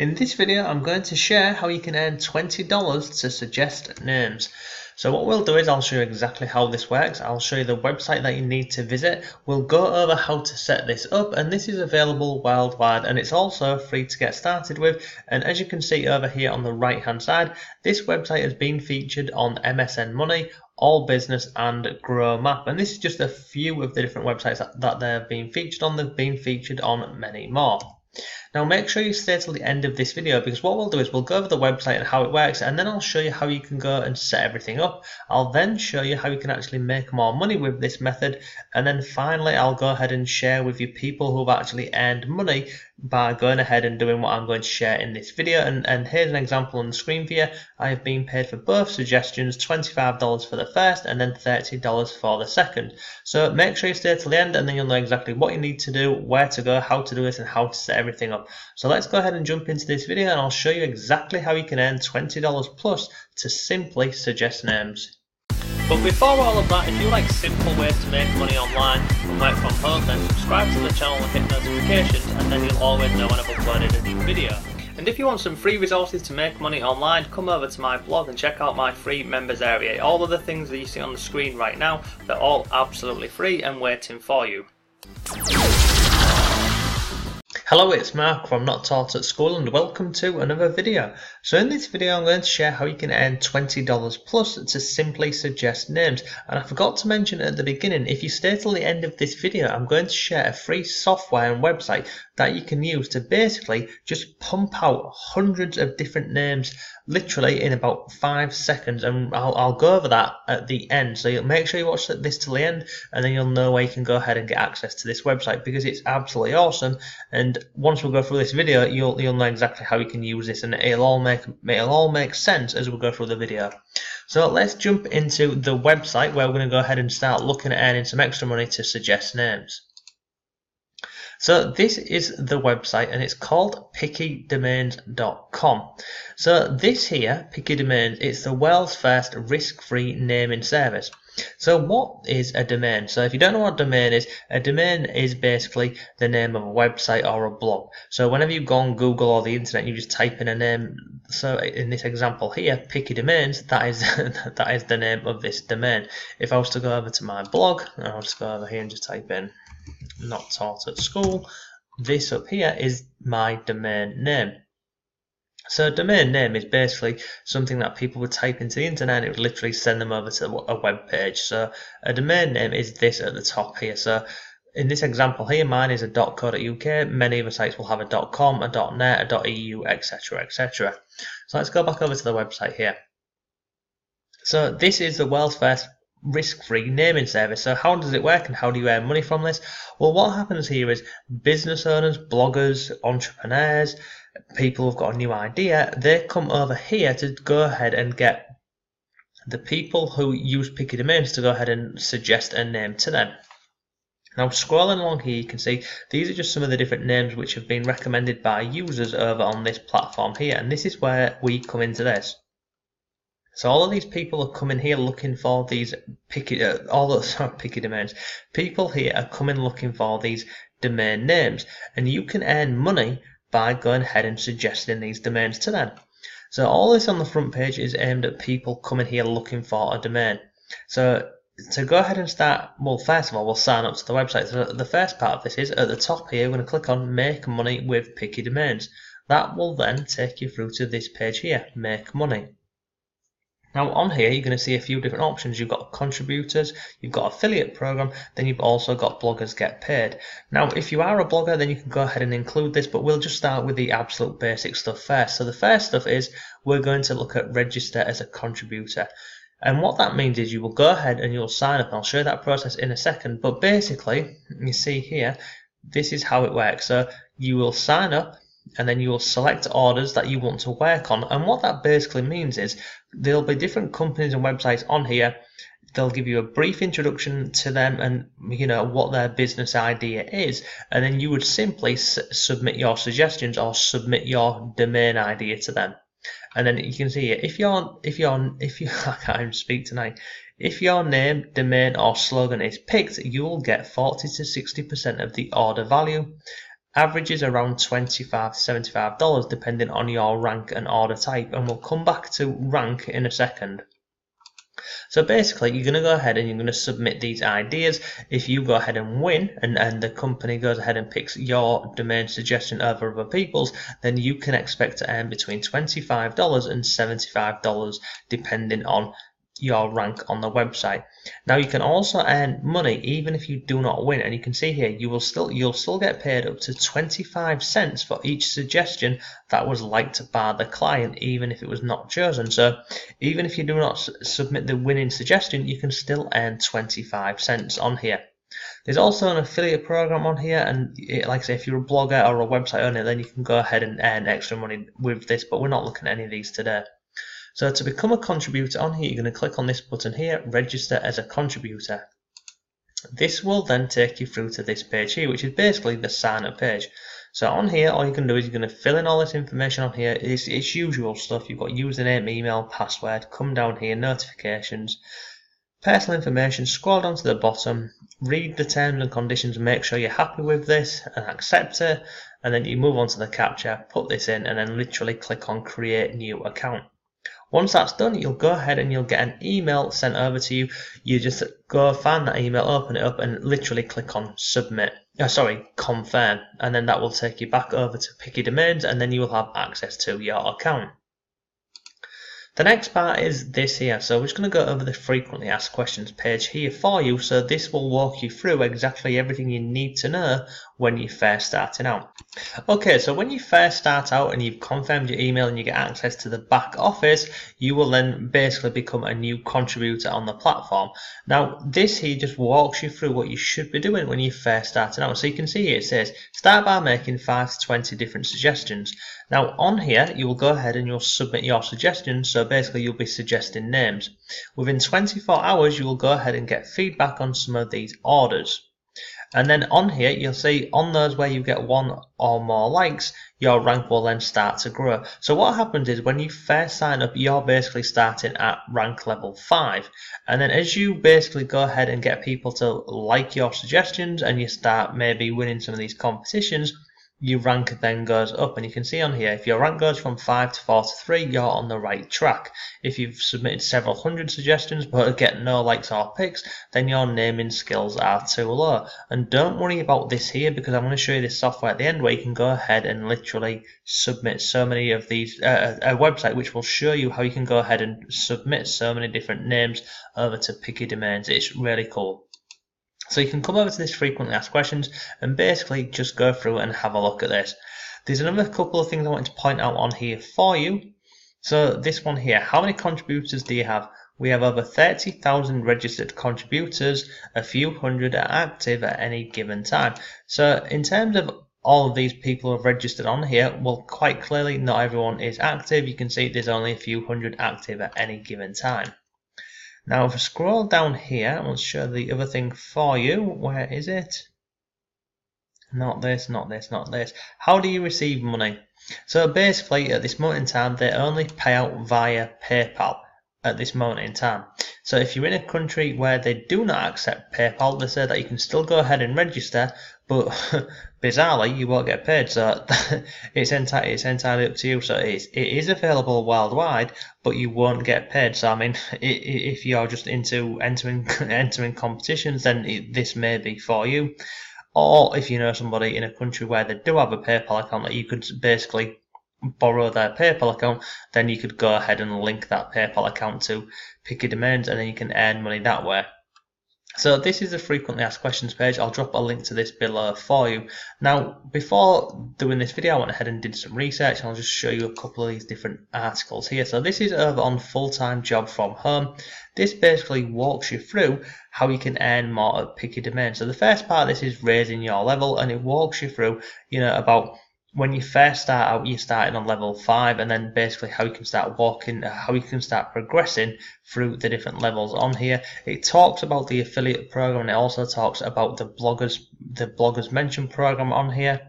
In this video, I'm going to share how you can earn $20 to suggest names. So what we'll do is I'll show you exactly how this works. I'll show you the website that you need to visit. We'll go over how to set this up, and this is available worldwide, and it's also free to get started with. And as you can see over here on the right hand side, this website has been featured on MSN Money, All Business and Grow Map, and this is just a few of the different websites that they've been featured on. They've been featured on many more. Now make sure you stay till the end of this video, because what we'll do is we'll go over the website and how it works, and then I'll show you how you can go and set everything up. I'll then show you how you can actually make more money with this method, and then finally I'll go ahead and share with you people who've actually earned money by going ahead and doing what I'm going to share in this video. And here's an example on the screen for you. I have been paid for both suggestions, $25 for the first and then $30 for the second. So make sure you stay till the end, and then you'll know exactly what you need to do, where to go, how to do it, and how to set everything up. So let's go ahead and jump into this video, and I'll show you exactly how you can earn $20 plus to simply suggest names. But before all of that, if you like simple ways to make money online and work from home, then subscribe to the channel and hit notifications, and then you'll always know when I've uploaded a new video. And if you want some free resources to make money online, come over to my blog and check out my free members area. All of the things that you see on the screen right now, they're all absolutely free and waiting for you. Hello, it's Mark from Not Taught at School, and welcome to another video. So in this video I'm going to share how you can earn $20 plus to simply suggest names. And I forgot to mention at the beginning, if you stay till the end of this video, I'm going to share a free software and website that you can use to basically just pump out hundreds of different names literally in about 5 seconds, and I'll go over that at the end. So you'll make sure you watch this till the end, and then you'll know where you can go ahead and get access to this website, because it's absolutely awesome. And once we go through this video, you'll know exactly how you can use this, and it'll all make sense as we go through the video. So let's jump into the website, where we're going to go ahead and start looking at earning some extra money to suggest names. So this is the website, and it's called PickyDomains.com. So this here, PickyDomains, it's the world's first risk-free naming service. So what is a domain? So if you don't know what a domain is basically the name of a website or a blog. So whenever you go on Google or the internet, you just type in a name. So in this example here, PickyDomains, that is that is the name of this domain. If I was to go over to my blog, I'll just go over here and just type in Not Taught at School, this up here is my domain name. So a domain name is basically something that people would type into the internet, and it would literally send them over to a web page. So a domain name is this at the top here. So in this example here, mine is a .co.uk. Many other sites will have a .com, a .net, a .eu, etc, etc. So let's go back over to the website here. So this is the world's first risk-free naming service. So how does it work, and how do you earn money from this? Well, what happens here is business owners, bloggers, entrepreneurs, people who've got a new idea, they come over here to go ahead and get the people who use PickyDomains to go ahead and suggest a name to them. Now scrolling along here, you can see these are just some of the different names which have been recommended by users over on this platform here, and this is where we come into this. So all of these people are coming here looking for these PickyDomains. People here are coming looking for these domain names, and you can earn money by going ahead and suggesting these domains to them. So all this on the front page is aimed at people coming here looking for a domain. So to go ahead and start, well, first of all, we'll sign up to the website. So the first part of this is at the top here, we're going to click on Make Money with PickyDomains. That will then take you through to this page here, Make Money. Now on here you're going to see a few different options. You've got contributors, you've got affiliate program, then you've also got bloggers get paid. Now if you are a blogger, then you can go ahead and include this, but we'll just start with the absolute basic stuff first. So the first stuff is we're going to look at register as a contributor. And what that means is you will go ahead and you'll sign up, and I'll show you that process in a second. But basically, you see here, this is how it works. So you will sign up, and then you will select orders that you want to work on. And what that basically means is there'll be different companies and websites on here. They'll give you a brief introduction to them and what their business idea is, and then you would simply submit your suggestions or submit your domain idea to them. And then you can see here, if you I can't even speak tonight, if your name, domain or slogan is picked, you will get 40 to 60% of the order value. averages around $25 to $75 depending on your rank and order type, and we'll come back to rank in a second. So basically, you're going to go ahead and you're going to submit these ideas. If you go ahead and win, and the company goes ahead and picks your domain suggestion over other people's, then you can expect to earn between $25 and $75 depending on your rank on the website. Now you can also earn money even if you do not win, and you can see here you'll still get paid up to 25 cents for each suggestion that was liked by the client, even if it was not chosen. So even if you do not submit the winning suggestion, you can still earn 25 cents on here. There's also an affiliate program on here, and like I say, if you're a blogger or a website owner, then you can go ahead and earn extra money with this, but we're not looking at any of these today. So to become a contributor on here, you're going to click on this button here, register as a contributor. This will then take you through to this page here, which is basically the sign up page. So on here, all you can do is you're going to fill in all this information on here. It's usual stuff. You've got username, email, password. Come down here, notifications, personal information, scroll down to the bottom, read the terms and conditions, make sure you're happy with this and accept it, and then you move on to the captcha, put this in, and then literally click on create new account. Once that's done, you'll go ahead and you'll get an email sent over to you. You just go find that email, open it up, and literally click on submit. Confirm, and then that will take you back over to PickyDomains, and then you will have access to your account. The next part is this here. So we're just going to go over the frequently asked questions page here for you. So this will walk you through exactly everything you need to know when you're first starting out. Okay, so when you first start out and you've confirmed your email and you get access to the back office, you will then basically become a new contributor on the platform. Now this here just walks you through what you should be doing when you're first starting out. So you can see here it says start by making 5 to 20 different suggestions. Now on here you will go ahead and you'll submit your suggestions. So basically you'll be suggesting names. Within 24 hours you will go ahead and get feedback on some of these orders. And then on here you'll see on those where you get 1 or more likes, your rank will then start to grow. So what happens is when you first sign up, you're basically starting at rank level 5, and then as you basically go ahead and get people to like your suggestions and you start maybe winning some of these competitions, your rank then goes up. And you can see on here, if your rank goes from 5 to 4 to 3, you're on the right track. If you've submitted several hundred suggestions but get no likes or picks, then your naming skills are too low. And don't worry about this here, because I'm going to show you this software at the end where you can go ahead and literally submit so many of these, a website which will show you how you can go ahead and submit so many different names over to PickyDomains. It's really cool. So you can come over to this frequently asked questions and basically just go through and have a look at this. There's another couple of things I wanted to point out on here for you. So this one here, how many contributors do you have? We have over 30,000 registered contributors, a few hundred are active at any given time. So in terms of all of these people who have registered on here, well, quite clearly not everyone is active. You can see there's only a few hundred active at any given time. Now if I scroll down here, I will show the other thing for you. Where is it? Not this, not this, not this. How do you receive money? So basically at this moment in time, they only pay out via PayPal at this moment in time. So if you're in a country where they do not accept PayPal, they say that you can still go ahead and register, but bizarrely you won't get paid. So it's entirely up to you. So it is available worldwide, but you won't get paid. So I mean, if you're just into entering competitions, then this may be for you. Or if you know somebody in a country where they do have a PayPal account that you could basically borrow their PayPal account, then you could go ahead and link that PayPal account to PickyDomains, and then you can earn money that way. So this is the frequently asked questions page. I'll drop a link to this below for you. Now before doing this video, I went ahead and did some research, and I'll just show you a couple of these different articles here. So this is over on full-time job from home. This basically walks you through how you can earn more at PickyDomains. So the first part of this is raising your level, and it walks you through, about when you first start out, you're starting on level 5, and then basically how you can start how you can start progressing through the different levels on here. It talks about the affiliate program, and it also talks about the bloggers mention program on here.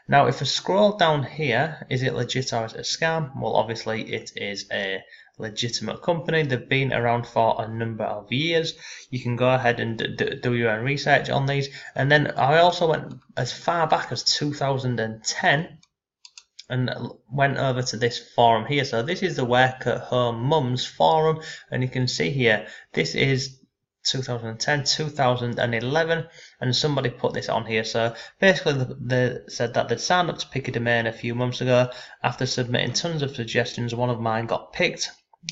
Now, if I scroll down here, is it legit or is it a scam? Well, obviously it is a legitimate company. They've been around for a number of years. You can go ahead and do your own research on these. And then I also went as far back as 2010 and went over to this forum here. So this is the Work at Home Mums forum, and you can see here this is 2010, 2011, and somebody put this on here. So basically they said that they'd signed up to PickyDomains a few months ago. After submitting tons of suggestions, one of mine got picked.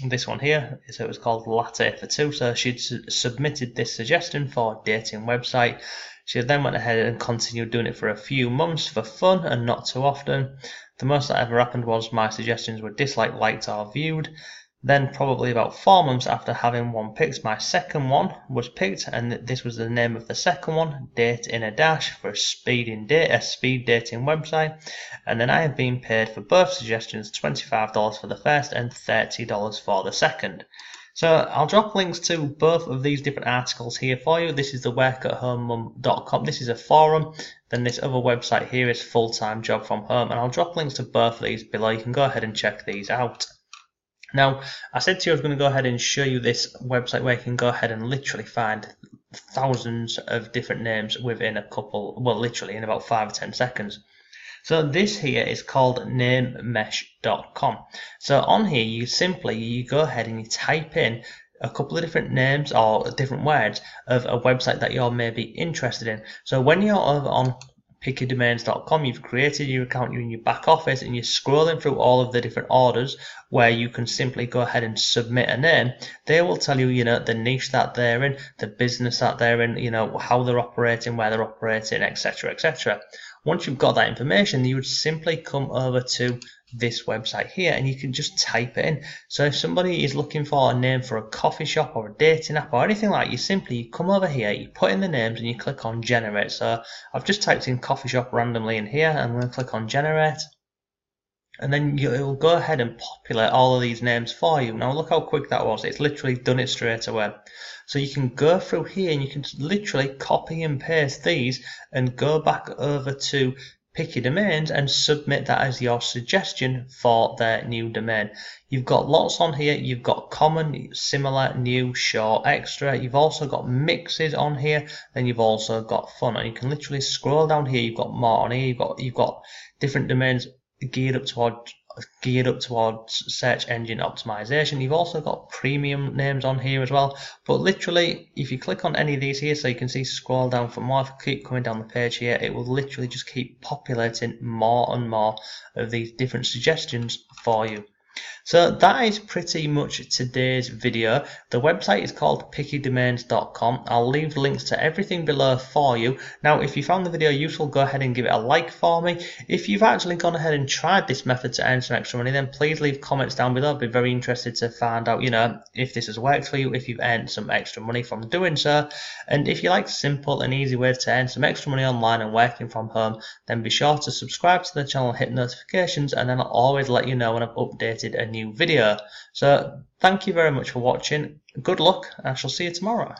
This one here, so it was called Latte for Two. So she'd submitted this suggestion for a dating website. She then went ahead and continued doing it for a few months for fun and not too often. The most that ever happened was my suggestions were disliked, liked or viewed. Then probably about 4 months after having one picked, my second one was picked, and this was the name of the second one, Date in a Dash, for a speed dating website. And then I have been paid for both suggestions, $25 for the first and $30 for the second. So I'll drop links to both of these different articles here for you. This is the workathomemum.com. This is a forum. Then this other website here is full-time job from home, and I'll drop links to both of these below. You can go ahead and check these out. Now, I said to you I was going to go ahead and show you this website where you can go ahead and literally find thousands of different names within a couple, well, literally in about 5 or 10 seconds. So this here is called namemesh.com. So on here you go ahead and you type in a couple of different names or different words of a website that you're maybe interested in. So when you're over on PickyDomains.com, you've created your account, you're in your back office, and you're scrolling through all of the different orders where you can simply go ahead and submit a name. They will tell you, the niche that they're in, the business that they're in, how they're operating, where they're operating, etc., etc. Once you've got that information, you would simply come over to this website here and you can just type it in. So if somebody is looking for a name for a coffee shop or a dating app or anything like that, you come over here, you put in the names and you click on generate. So I've just typed in coffee shop randomly in here and I'm going to click on generate. And then it will go ahead and populate all of these names for you. Now look how quick that was. It's literally done it straight away. So you can go through here and you can literally copy and paste these and go back over to PickyDomains and submit that as your suggestion for their new domain. You've got lots on here. You've got common, similar, new, short, extra. You've also got mixes on here. Then you've also got fun. And you can literally scroll down here. You've got more on here. You've got different domains geared up towards search engine optimization. You've also got premium names on here as well. But literally, if you click on any of these here, so you can see scroll down for more, if you keep coming down the page here, it will literally just keep populating more and more of these different suggestions for you. So that is pretty much today's video. The website is called PickyDomains.com. I'll leave links to everything below for you. Now, if you found the video useful, go ahead and give it a like for me. If you've actually gone ahead and tried this method to earn some extra money, then please leave comments down below. I'd be very interested to find out, if this has worked for you, if you've earned some extra money from doing so. And if you like simple and easy ways to earn some extra money online and working from home, then be sure to subscribe to the channel and hit notifications, and then I'll always let you know when I've updated a new video. So thank you very much for watching. Good luck, and I shall see you tomorrow.